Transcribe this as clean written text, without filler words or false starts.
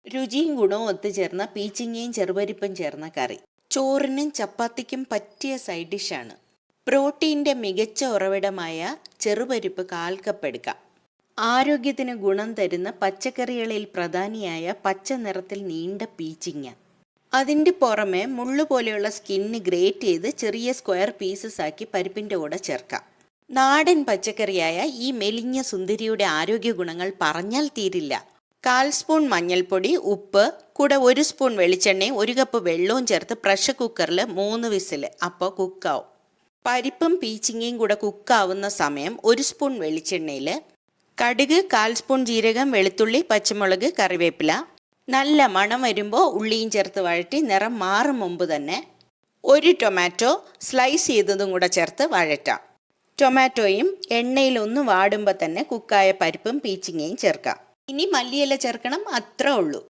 രുചിയും ഗുണവും ഒത്തുചേർന്ന പീച്ചിങ്ങയും ചെറുപരിപ്പും ചേർന്ന കറി ചോറിനും ചപ്പാത്തിക്കും പറ്റിയ സൈഡ് ഡിഷാണ്. പ്രോട്ടീൻ്റെ മികച്ച ഉറവിടമായ ചെറുപരിപ്പ് 1/4 കപ്പ് എടുക്കാം. ആരോഗ്യത്തിന് ഗുണം തരുന്ന പച്ചക്കറികളിൽ പ്രധാനിയായ പച്ച നിറത്തിൽ നീണ്ട പീച്ചിങ്ങ. അതിൻ്റെ പുറമെ മുള്ളുപോലെയുള്ള സ്കിന്ന് ഗ്രേറ്റ് ചെയ്ത് ചെറിയ സ്ക്വയർ പീസസ് ആക്കി പരിപ്പിൻ്റെ കൂടെ ചേർക്കാം. നാടൻ പച്ചക്കറിയായ ഈ മെലിഞ്ഞ സുന്ദരിയുടെ ആരോഗ്യ ഗുണങ്ങൾ പറഞ്ഞാൽ തീരില്ല. 1/4 സ്പൂൺ മഞ്ഞൾപ്പൊടി, ഉപ്പ്, കൂടെ 1 സ്പൂൺ വെളിച്ചെണ്ണയും 1 കപ്പ് വെള്ളവും ചേർത്ത് പ്രഷർ കുക്കറിൽ 3 വിസിൽ, അപ്പോൾ കുക്കാവും. പരിപ്പും പീച്ചിങ്ങയും കൂടെ കുക്കാവുന്ന സമയം 1 സ്പൂൺ വെളിച്ചെണ്ണയിൽ കടുക്, 1/4 സ്പൂൺ ജീരകം, വെളുത്തുള്ളി, പച്ചമുളക്, കറിവേപ്പില, നല്ല മണം വരുമ്പോൾ ഉള്ളിയും ചേർത്ത് വഴറ്റി നിറം മാറും മുമ്പ് തന്നെ 1 ടൊമാറ്റോ സ്ലൈസ് ചെയ്തതും കൂടെ ചേർത്ത് വഴറ്റാം. ടൊമാറ്റോയും എണ്ണയിൽ ഒന്ന് വാടുമ്പോൾ തന്നെ കുക്കായ പരിപ്പും പീച്ചിങ്ങയും ചേർക്കാം. ഇനി മല്ലിയില ചേർക്കണം, അത്രേ ഉള്ളൂ.